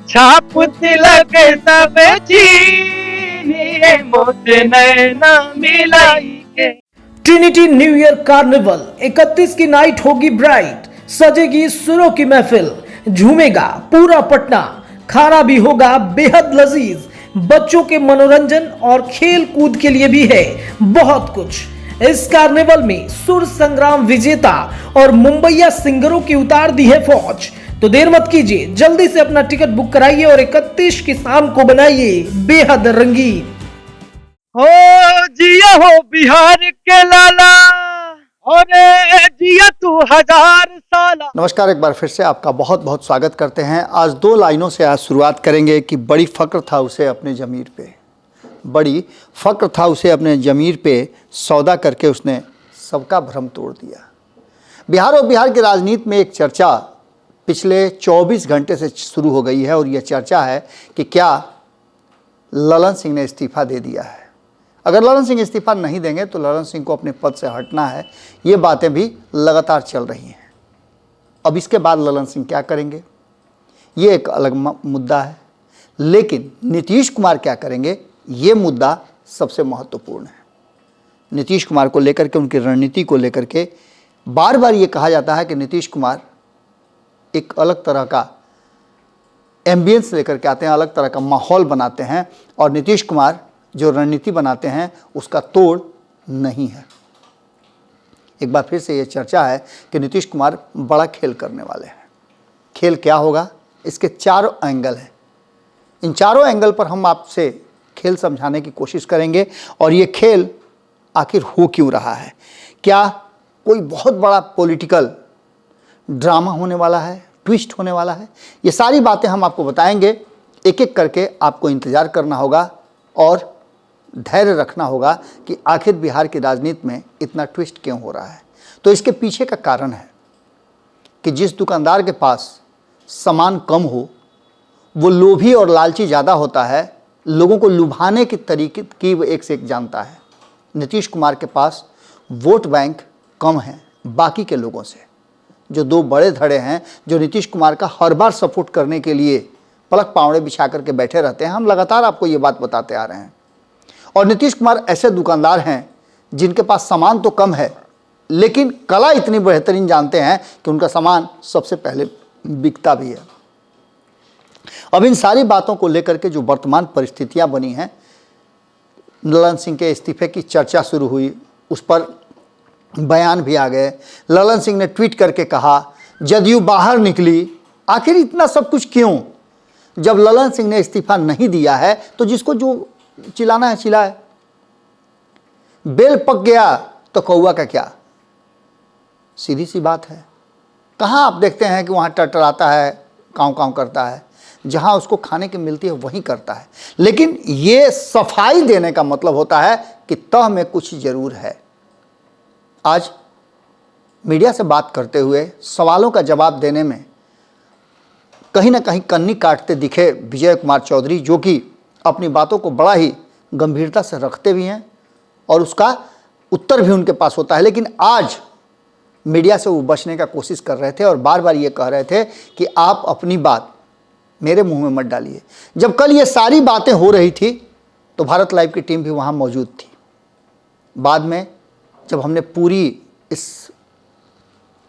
छाप तिलक सब चीनिए मोत नैना मिलाई के। ट्रिनिटी न्यू ईयर कार्निवल 31 की नाइट होगी ब्राइट, सजेगी सुरों की महफिल, झूमेगा पूरा पटना, खाना भी होगा बेहद लजीज, बच्चों के मनोरंजन और खेल कूद के लिए भी है बहुत कुछ। इस कार्निवल में सुर संग्राम विजेता और मुंबईया सिंगरों की उतार दी है फौज। तो देर मत कीजिए, जल्दी से अपना टिकट बुक कराइए और 31 की शाम को बनाइए बेहद रंगीन। हो जिया हो बिहार के लाला, और जिया तू 1000 साला। नमस्कार, एक बार फिर से आपका बहुत बहुत स्वागत करते हैं। आज दो लाइनों से आज शुरुआत करेंगे कि बड़ी फ़क्र था उसे अपने ज़मीर पे, बड़ी फ़क्र था उसे अपने ज़मीर पे, सौदा करके उसने सबका भ्रम तोड़ दिया। बिहार और बिहार की राजनीति में एक चर्चा पिछले 24 घंटे से शुरू हो गई है और यह चर्चा है कि क्या ललन सिंह ने इस्तीफ़ा दे दिया है। अगर ललन सिंह इस्तीफ़ा नहीं देंगे तो ललन सिंह को अपने पद से हटना है। ये बातें भी लगातार चल रही हैं। अब इसके बाद ललन सिंह क्या करेंगे, ये एक अलग मुद्दा है, लेकिन नीतीश कुमार क्या करेंगे, ये मुद्दा सबसे महत्वपूर्ण है। नीतीश कुमार को लेकर के, उनकी रणनीति को लेकर के बार बार ये कहा जाता है कि नीतीश कुमार एक अलग तरह का एम्बियंस लेकर के आते हैं, अलग तरह का माहौल बनाते हैं, और नीतीश कुमार जो रणनीति बनाते हैं उसका तोड़ नहीं है। एक बार फिर से ये चर्चा है कि नीतीश कुमार बड़ा खेल करने वाले हैं। खेल क्या होगा, इसके चारों एंगल हैं। इन चारों एंगल पर हम आपसे खेल समझाने की कोशिश करेंगे और ये खेल आखिर हो क्यों रहा है। क्या कोई बहुत बड़ा पॉलिटिकल ड्रामा होने वाला है, ट्विस्ट होने वाला है, ये सारी बातें हम आपको बताएंगे। एक एक करके आपको इंतज़ार करना होगा और धैर्य रखना होगा कि आखिर बिहार की राजनीति में इतना ट्विस्ट क्यों हो रहा है। तो इसके पीछे का कारण है कि जिस दुकानदार के पास सामान कम हो वो लोभी और लालची ज़्यादा होता है, लोगों को लुभाने के तरीके की वो एक से एक जानता है। नीतीश कुमार के पास वोट बैंक कम है बाकी के लोगों से। जो दो बड़े धड़े हैं जो नीतीश कुमार का हर बार सपोर्ट करने के लिए पलक पावड़े बिछा करके बैठे रहते हैं, हम लगातार आपको ये बात बताते आ रहे हैं। और नीतीश कुमार ऐसे दुकानदार हैं जिनके पास सामान तो कम है लेकिन कला इतनी बेहतरीन जानते हैं कि उनका सामान सबसे पहले बिकता भी है। अब इन सारी बातों को लेकर के जो वर्तमान परिस्थितियां बनी हैं, ललन सिंह के इस्तीफे की चर्चा शुरू हुई, उस पर बयान भी आ गए। ललन सिंह ने ट्वीट करके कहा जदयू बाहर निकली। आखिर इतना सब कुछ क्यों? जब ललन सिंह ने इस्तीफा नहीं दिया है तो जिसको जो चिल्लाना है चिल्लाए। बेल पक गया तो कौवा का क्या, सीधी सी बात है। कहाँ आप देखते हैं कि वहाँ टटराता है, काँव काँव करता है, जहाँ उसको खाने की मिलती है वहीं करता है। लेकिन ये सफाई देने का मतलब होता है कि तह में कुछ ज़रूर है। आज मीडिया से बात करते हुए सवालों का जवाब देने में कहीं ना कहीं कन्नी काटते दिखे विजय कुमार चौधरी, जो कि अपनी बातों को बड़ा ही गंभीरता से रखते भी हैं और उसका उत्तर भी उनके पास होता है। लेकिन आज मीडिया से वो बचने का कोशिश कर रहे थे और बार बार ये कह रहे थे कि आप अपनी बात मेरे मुंह में मत डालिए। जब कल ये सारी बातें हो रही थी तो भारत लाइव की टीम भी वहाँ मौजूद थी। बाद में जब हमने पूरी इस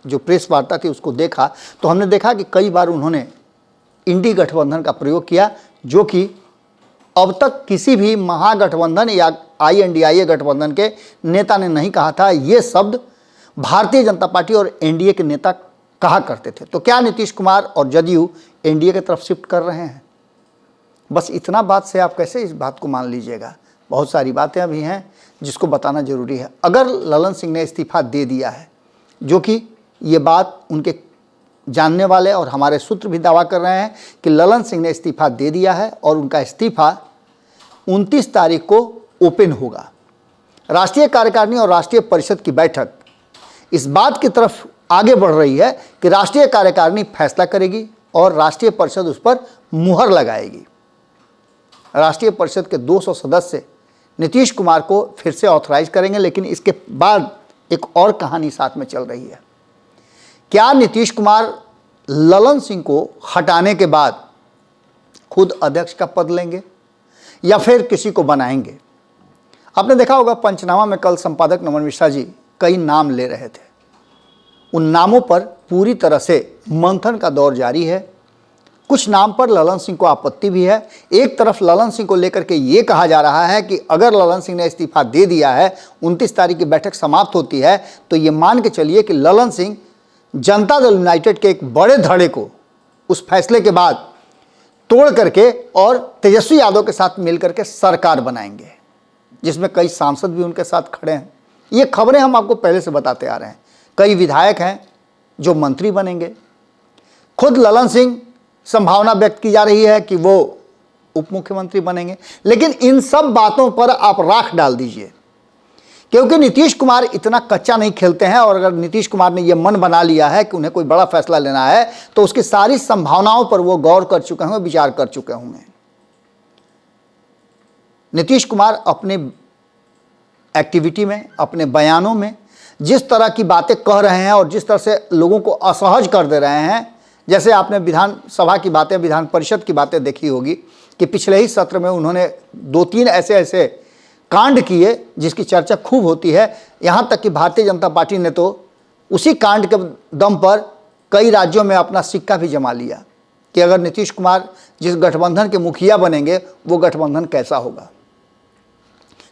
जो प्रेस वार्ता थी उसको देखा तो हमने देखा कि कई बार उन्होंने इंडी गठबंधन का प्रयोग किया, जो कि अब तक किसी भी महागठबंधन या INDIA गठबंधन के नेता ने नहीं कहा था। ये शब्द भारतीय जनता पार्टी और NDA के नेता कहा करते थे। तो क्या नीतीश कुमार और जदयू NDA की तरफ शिफ्ट कर रहे हैं? बस इतना बात से आप कैसे इस बात को मान लीजिएगा? बहुत सारी बातें अभी हैं जिसको बताना ज़रूरी है। अगर ललन सिंह ने इस्तीफ़ा दे दिया है, जो कि ये बात उनके जानने वाले और हमारे सूत्र भी दावा कर रहे हैं कि ललन सिंह ने इस्तीफ़ा दे दिया है और उनका इस्तीफ़ा 29 तारीख को ओपन होगा। राष्ट्रीय कार्यकारिणी और राष्ट्रीय परिषद की बैठक इस बात की तरफ आगे बढ़ रही है कि राष्ट्रीय कार्यकारिणी फैसला करेगी और राष्ट्रीय परिषद उस पर मुहर लगाएगी। राष्ट्रीय परिषद के 200 सदस्य नीतीश कुमार को फिर से ऑथराइज करेंगे, लेकिन इसके बाद एक और कहानी साथ में चल रही है। क्या नीतीश कुमार ललन सिंह को हटाने के बाद खुद अध्यक्ष का पद लेंगे या फिर किसी को बनाएंगे। आपने देखा होगा पंचनामा में कल संपादक नमन मिश्रा जी कई नाम ले रहे थे। उन नामों पर पूरी तरह से मंथन का दौर जारी है। कुछ नाम पर ललन सिंह को आपत्ति भी है। एक तरफ ललन सिंह को लेकर के ये कहा जा रहा है कि अगर ललन सिंह ने इस्तीफा दे दिया है, 29 तारीख की बैठक समाप्त होती है, तो ये मान के चलिए कि ललन सिंह जनता दल यूनाइटेड के एक बड़े धड़े को उस फैसले के बाद तोड़ करके और तेजस्वी यादव के साथ मिलकर के सरकार बनाएंगे, जिसमें कई सांसद भी उनके साथ खड़े हैं। ये खबरें हम आपको पहले से बताते आ रहे हैं। कई विधायक हैं जो मंत्री बनेंगे। खुद ललन सिंह संभावना व्यक्त की जा रही है कि वो उप मुख्यमंत्री बनेंगे। लेकिन इन सब बातों पर आप राख डाल दीजिए, क्योंकि नीतीश कुमार इतना कच्चा नहीं खेलते हैं। और अगर नीतीश कुमार ने यह मन बना लिया है कि उन्हें कोई बड़ा फैसला लेना है, तो उसकी सारी संभावनाओं पर वो गौर कर चुके होंगे, विचार कर चुके होंगे। नीतीश कुमार अपने एक्टिविटी में, अपने बयानों में जिस तरह की बातें कह रहे हैं और जिस तरह से लोगों को असहज कर दे रहे हैं, जैसे आपने विधानसभा की बातें, विधान परिषद की बातें देखी होगी कि पिछले ही सत्र में उन्होंने 2-3 ऐसे कांड किए जिसकी चर्चा खूब होती है। यहाँ तक कि भारतीय जनता पार्टी ने तो उसी कांड के दम पर कई राज्यों में अपना सिक्का भी जमा लिया कि अगर नीतीश कुमार जिस गठबंधन के मुखिया बनेंगे वो गठबंधन कैसा होगा।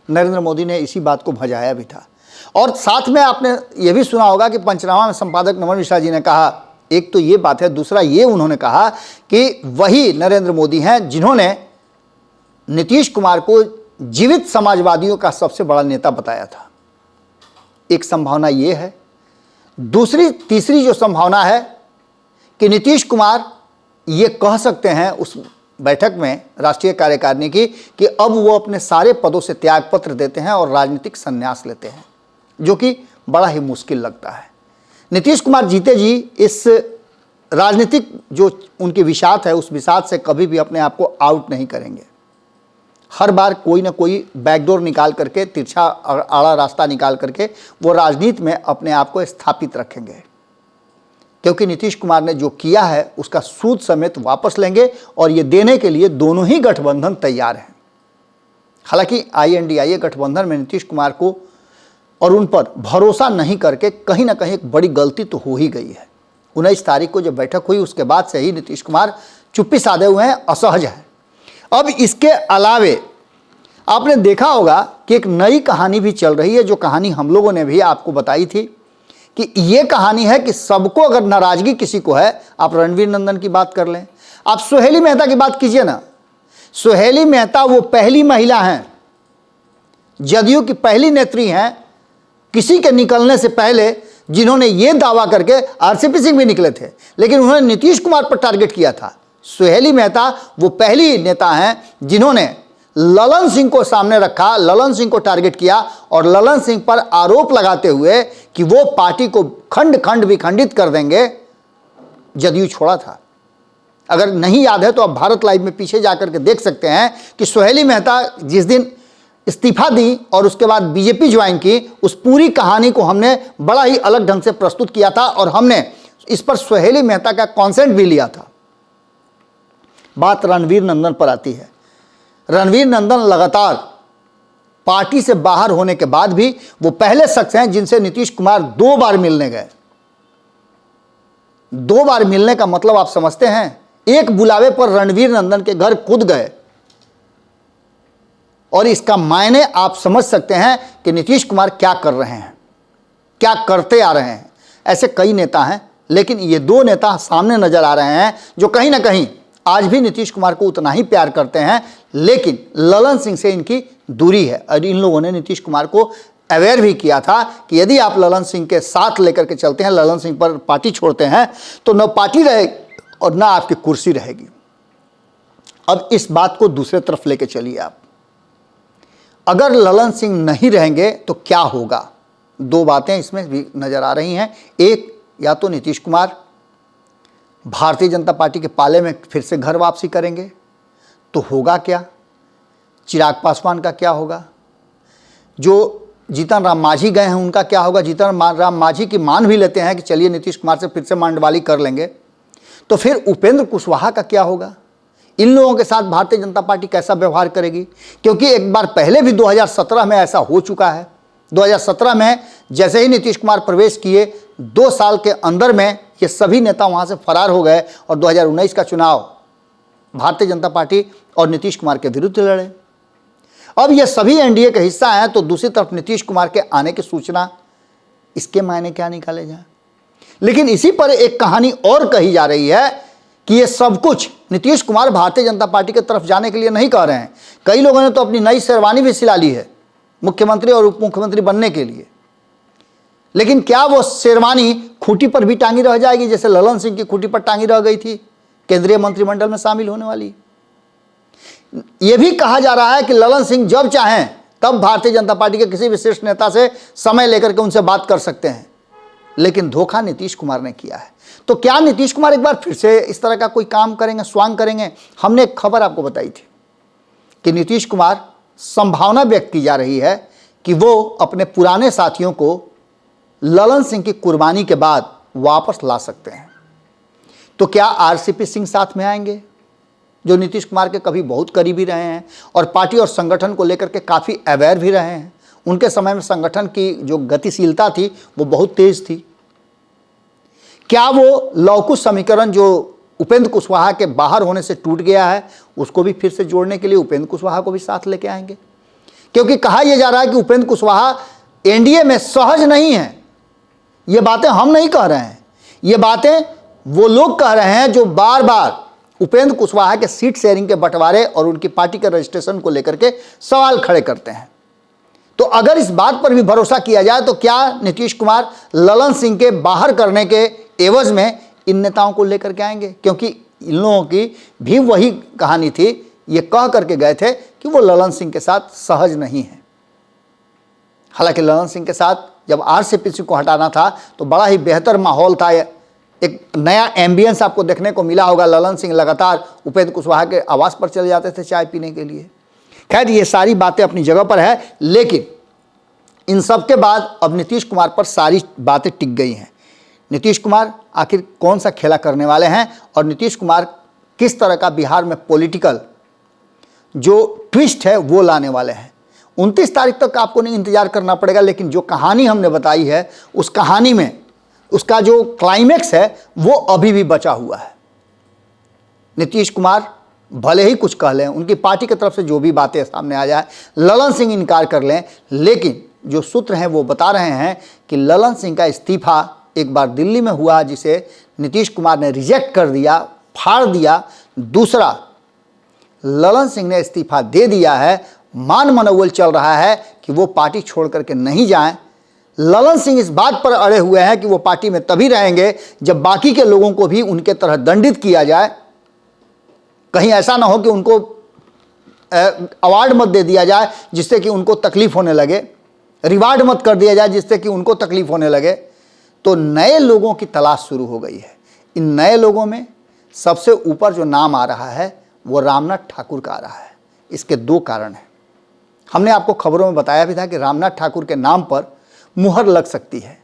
नरेंद्र मोदी ने इसी बात को भजाया भी था। और साथ में आपने ये भी सुना होगा कि पंचनामा में संपादक नमन मिश्रा जी ने कहा, एक तो ये बात है, दूसरा ये उन्होंने कहा कि वही नरेंद्र मोदी हैं जिन्होंने नीतीश कुमार को जीवित समाजवादियों का सबसे बड़ा नेता बताया था। एक संभावना ये है। तीसरी जो संभावना है कि नीतीश कुमार ये कह सकते हैं उस बैठक में राष्ट्रीय कार्यकारिणी की कि अब वो अपने सारे पदों से त्यागपत्र देते हैं और राजनीतिक संन्यास लेते हैं, जो कि बड़ा ही मुश्किल लगता है। नीतीश कुमार जीते जी इस राजनीतिक जो उनकी विषाद है, उस विषाद से कभी भी अपने आप को आउट नहीं करेंगे। हर बार कोई ना कोई बैकडोर निकाल करके, तिरछा आड़ा रास्ता निकाल करके वो राजनीति में अपने आप को स्थापित रखेंगे, क्योंकि नीतीश कुमार ने जो किया है उसका सूद समेत वापस लेंगे और ये देने के लिए दोनों ही गठबंधन तैयार हैं। हालांकि INDIA गठबंधन में नीतीश कुमार को और उन पर भरोसा नहीं करके कहीं ना कहीं एक बड़ी गलती तो हो ही गई है। 19 तारीख को जब बैठक हुई उसके बाद से ही नीतीश कुमार चुप्पी साधे हुए हैं, असहज हैं। अब इसके अलावे आपने देखा होगा कि एक नई कहानी भी चल रही है, जो कहानी हम लोगों ने भी आपको बताई थी कि ये कहानी है कि सबको अगर नाराजगी किसी को है, आप रणवीर नंदन की बात कर लें, आप सुहेली मेहता की बात कीजिए ना। सुहेली मेहता वो पहली महिला हैं, जदयू की पहली नेत्री हैं, किसी के निकलने से पहले, जिन्होंने ये दावा करके RCP सिंह भी निकले थे, लेकिन उन्होंने नीतीश कुमार पर टारगेट किया था। सुहेली मेहता वो पहली नेता हैं जिन्होंने ललन सिंह को सामने रखा, ललन सिंह को टारगेट किया और ललन सिंह पर आरोप लगाते हुए कि वो पार्टी को खंड खंड विखंडित कर देंगे, जदयू छोड़ा था। अगर नहीं याद है तो आप भारत लाइव में पीछे जाकर के देख सकते हैं कि सुहेली मेहता जिस दिन इस्तीफा दी और उसके बाद बीजेपी ज्वाइन की, उस पूरी कहानी को हमने बड़ा ही अलग ढंग से प्रस्तुत किया था और हमने इस पर सुहेली मेहता का कॉन्सेंट भी लिया था। बात रणवीर नंदन पर आती है। रणवीर नंदन लगातार पार्टी से बाहर होने के बाद भी वो पहले शख्स हैं जिनसे नीतीश कुमार 2 बार मिलने गए। 2 बार मिलने का मतलब आप समझते हैं, एक बुलावे पर रणवीर नंदन के घर खुद गए और इसका मायने आप समझ सकते हैं कि नीतीश कुमार क्या कर रहे हैं, क्या करते आ रहे हैं। ऐसे कई नेता हैं, लेकिन ये 2 नेता सामने नजर आ रहे हैं जो कहीं ना कहीं आज भी नीतीश कुमार को उतना ही प्यार करते हैं, लेकिन ललन सिंह से इनकी दूरी है। और इन लोगों ने नीतीश कुमार को अवेयर भी किया था कि यदि आप ललन सिंह के साथ लेकर के चलते हैं, ललन सिंह पर पार्टी छोड़ते हैं, तो न पार्टी रहेगी और न आपकी कुर्सी रहेगी। अब इस बात को दूसरे तरफ लेके चलिए आप। अगर ललन सिंह नहीं रहेंगे तो क्या होगा? 2 बातें इसमें भी नजर आ रही हैं। एक, या तो नीतीश कुमार भारतीय जनता पार्टी के पाले में फिर से घर वापसी करेंगे, तो होगा क्या? चिराग पासवान का क्या होगा? जो जीतन राम मांझी गए हैं उनका क्या होगा? जीतन राम मांझी की मान भी लेते हैं कि चलिए नीतीश कुमार से फिर से मंडवाली कर लेंगे, तो फिर उपेंद्र कुशवाहा का क्या होगा? इन लोगों के साथ भारतीय जनता पार्टी कैसा व्यवहार करेगी, क्योंकि एक बार पहले भी 2017 में ऐसा हो चुका है। 2017 में जैसे ही नीतीश कुमार प्रवेश किए 2 साल के अंदर में ये सभी नेता वहां से फरार हो गए और 2019 का चुनाव भारतीय जनता पार्टी और नीतीश कुमार के विरुद्ध लड़े। अब ये सभी एनडीए का हिस्सा हैं, तो दूसरी तरफ नीतीश कुमार के आने की सूचना, इसके मायने क्या निकाले जाए। लेकिन इसी पर एक कहानी और कही जा रही है कि ये सब कुछ नीतीश कुमार भारतीय जनता पार्टी की तरफ जाने के लिए नहीं कह रहे हैं। कई लोगों ने तो अपनी नई शेरवानी भी सिला ली है मुख्यमंत्री और उप मुख्यमंत्री बनने के लिए। लेकिन क्या वो शेरवानी खूंटी पर भी टांगी रह जाएगी, जैसे ललन सिंह की खूंटी पर टांगी रह गई थी केंद्रीय मंत्रिमंडल में शामिल होने वाली। यह भी कहा जा रहा है कि ललन सिंह जब चाहें तब भारतीय जनता पार्टी के किसी विशिष्ट नेता से समय लेकर के उनसे बात कर सकते हैं, लेकिन धोखा नीतीश कुमार ने किया है। तो क्या नीतीश कुमार एक बार फिर से इस तरह का कोई काम करेंगे, स्वांग करेंगे? हमने एक खबर आपको बताई थी कि नीतीश कुमार संभावना व्यक्त की जा रही है कि वो अपने पुराने साथियों को ललन सिंह की कुर्बानी के बाद वापस ला सकते हैं। तो क्या आरसीपी सिंह साथ में आएंगे, जो नीतीश कुमार के कभी बहुत करीबी रहे हैं और पार्टी और संगठन को लेकर के काफ़ी अवेयर भी रहे हैं। उनके समय में संगठन की जो गतिशीलता थी वो बहुत तेज थी। क्या वो लवकुश समीकरण जो उपेंद्र कुशवाहा के बाहर होने से टूट गया है, उसको भी फिर से जोड़ने के लिए उपेंद्र कुशवाहा को भी साथ लेके आएंगे? क्योंकि कहा यह जा रहा है कि उपेंद्र कुशवाहा एनडीए में सहज नहीं है। ये बातें हम नहीं कह रहे हैं, ये बातें वो लोग कह रहे हैं जो बार बार उपेंद्र कुशवाहा के सीट शेयरिंग के बंटवारे और उनकी पार्टी के रजिस्ट्रेशन को लेकर के सवाल खड़े करते हैं। तो अगर इस बात पर भी भरोसा किया जाए तो क्या नीतीश कुमार ललन सिंह के बाहर करने के एवज में इन नेताओं को लेकर के आएंगे? क्योंकि इन लोगों की भी वही कहानी थी, ये कह करके गए थे कि वो ललन सिंह के साथ सहज नहीं है। हालांकि ललन सिंह के साथ जब आरसीपी को हटाना था तो बड़ा ही बेहतर माहौल था, एक नया एम्बियंस आपको देखने को मिला होगा। ललन सिंह लगातार उपेंद्र कुशवाहा के आवास पर चले जाते थे चाय पीने के लिए। खैर, ये सारी बातें अपनी जगह पर है, लेकिन इन सब के बाद अब नीतीश कुमार पर सारी बातें टिक गई हैं। नीतीश कुमार आखिर कौन सा खेला करने वाले हैं और नीतीश कुमार किस तरह का बिहार में पॉलिटिकल जो ट्विस्ट है वो लाने वाले हैं। 29 तारीख तक आपको नहीं इंतजार करना पड़ेगा, लेकिन जो कहानी हमने बताई है उस कहानी में उसका जो क्लाइमेक्स है वो अभी भी बचा हुआ है। नीतीश कुमार भले ही कुछ कह लें, उनकी पार्टी की तरफ से जो भी बातें सामने आ जाए, ललन सिंह इनकार कर लें, लेकिन जो सूत्र हैं वो बता रहे हैं कि ललन सिंह का इस्तीफा एक बार दिल्ली में हुआ जिसे नीतीश कुमार ने रिजेक्ट कर दिया, फाड़ दिया। दूसरा, ललन सिंह ने इस्तीफा दे दिया है, मान मनोबल चल रहा है कि वो पार्टी छोड़ करके नहीं जाएं। ललन सिंह इस बात पर अड़े हुए हैं कि वो पार्टी में तभी रहेंगे जब बाकी के लोगों को भी उनके तरह दंडित किया जाए। कहीं ऐसा ना हो कि उनको अवार्ड मत दे दिया जाए जिससे कि उनको तकलीफ होने लगे, रिवार्ड मत कर दिया जाए जिससे कि उनको तकलीफ होने लगे। तो नए लोगों की तलाश शुरू हो गई है। इन नए लोगों में सबसे ऊपर जो नाम आ रहा है वो रामनाथ ठाकुर का आ रहा है। इसके 2 कारण हैं। हमने आपको खबरों में बताया भी था कि रामनाथ ठाकुर के नाम पर मुहर लग सकती है।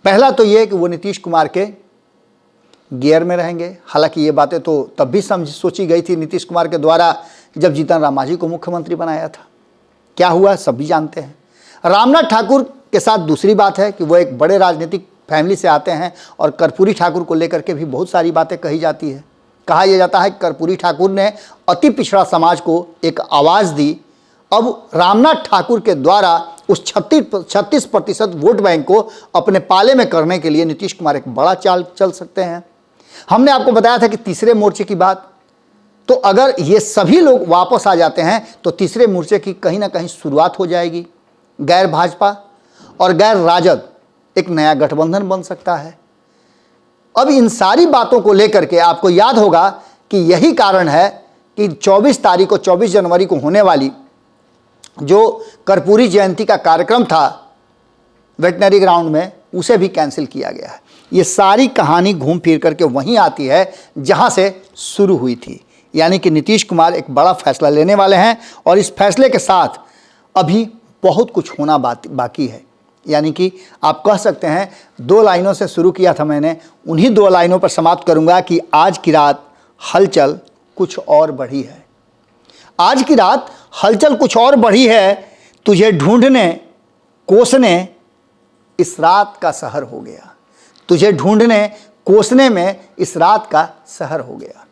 पहला तो ये कि वो नीतीश कुमार के गियर में रहेंगे। हालांकि ये बातें तो तब भी सोची गई थी नीतीश कुमार के द्वारा जब जीतन राम मांझी को मुख्यमंत्री बनाया था। क्या हुआ सभी जानते हैं। रामनाथ ठाकुर के साथ दूसरी बात है कि वो एक बड़े राजनीतिक फैमिली से आते हैं और कर्पूरी ठाकुर को लेकर के भी बहुत सारी बातें कही जाती है। कहा यह जाता है कि कर्पूरी ठाकुर ने अति पिछड़ा समाज को एक आवाज़ दी। अब रामनाथ ठाकुर के द्वारा उस 36% वोट बैंक को अपने पाले में करने के लिए नीतीश कुमार एक बड़ा चाल चल सकते हैं। हमने आपको बताया था कि तीसरे मोर्चे की बात, तो अगर ये सभी लोग वापस आ जाते हैं तो तीसरे मोर्चे की कहीं ना कहीं शुरुआत हो जाएगी। गैर भाजपा और गैर राजद एक नया गठबंधन बन सकता है। अब इन सारी बातों को लेकर के आपको याद होगा कि यही कारण है कि 24 तारीख को 24 जनवरी को होने वाली जो कर्पूरी जयंती का कार्यक्रम था वेटनरी ग्राउंड में, उसे भी कैंसिल किया गया है। ये सारी कहानी घूम फिर करके वहीं आती है जहां से शुरू हुई थी, यानी कि नीतीश कुमार एक बड़ा फैसला लेने वाले हैं और इस फैसले के साथ अभी बहुत कुछ होना बाकी है। यानी कि आप कह सकते हैं 2 लाइनों से शुरू किया था मैंने, उन्हीं 2 लाइनों पर समाप्त करूंगा कि आज की रात हलचल कुछ और बढ़ी है। आज की रात हलचल कुछ और बढ़ी है, तुझे ढूंढने कोसने इस रात का सहर हो गया। तुझे ढूंढने कोसने में इस रात का सहर हो गया।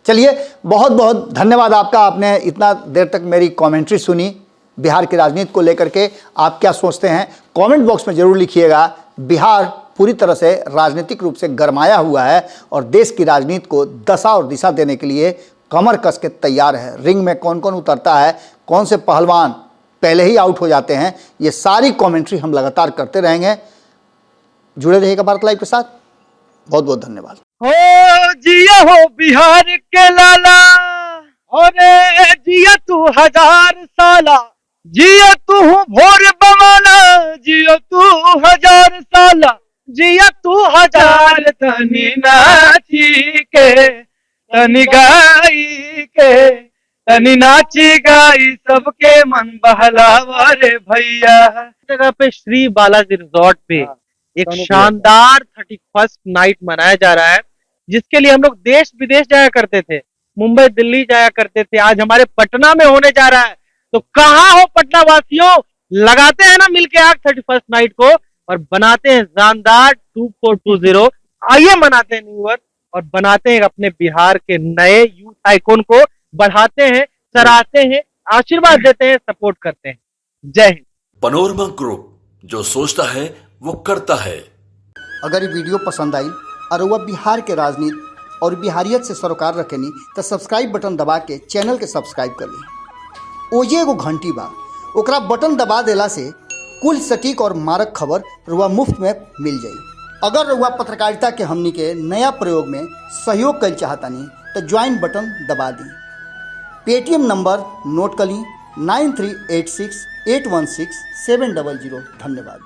चलिए, बहुत बहुत धन्यवाद आपका, आपने इतना देर तक मेरी कमेंट्री सुनी। बिहार की राजनीति को लेकर के आप क्या सोचते हैं, कमेंट बॉक्स में ज़रूर लिखिएगा। बिहार पूरी तरह से राजनीतिक रूप से गरमाया हुआ है और देश की राजनीति को दशा और दिशा देने के लिए कमर कस के तैयार है। रिंग में कौन कौन उतरता है, कौन से पहलवान पहले ही आउट हो जाते हैं, ये सारी कमेंट्री हम लगातार करते रहेंगे। जुड़े रहिएगा भारत लाइव के साथ। बहुत बहुत धन्यवाद। हो जिया हो बिहार के लाला, और जिया तू 1000 साला, जिया तू भोर बवाला, जिया तू 1000 साला, जिया तू 1000 तनी नाची के तनी गाई के तनी नाची गाई सबके मन बहलावा रे भैया। जगह पे श्री बालाजी रिजॉर्ट पे एक शानदार 31st नाइट मनाया जा रहा है, जिसके लिए हम लोग देश विदेश जाया करते थे, मुंबई दिल्ली जाया करते थे। आज हमारे पटना में होने जा रहा है, तो कहाँ हो पटना वासियों, लगाते हैं ना मिलके आग 31st नाइट को और बनाते हैं शानदार 2420। आइए मनाते हैं न्यू ईयर और बनाते हैं अपने बिहार के नए यूथ आइकॉन को, बढ़ाते हैं, सराहते हैं, आशीर्वाद देते हैं, सपोर्ट करते हैं। जय हिंद। पनोरमा ग्रुप, जो सोचता है वो करता है। अगर ये वीडियो पसंद आई और वह बिहार के राजनीति और बिहारियत से सरोकार रखेनी तो सब्सक्राइब बटन दबा के चैनल के सब्सक्राइब कर ली। ओजे एगो घंटी बा, ओकरा बटन दबा देला से कुल सटीक और मारक खबर रुआ मुफ्त में मिल जाई। अगर रुआ पत्रकारिता के हमनी के नया प्रयोग में सहयोग कर चाहतानी तो ज्वाइन बटन दबा दी। पेटीएम नंबर नोट कर ली 9386816700। धन्यवाद।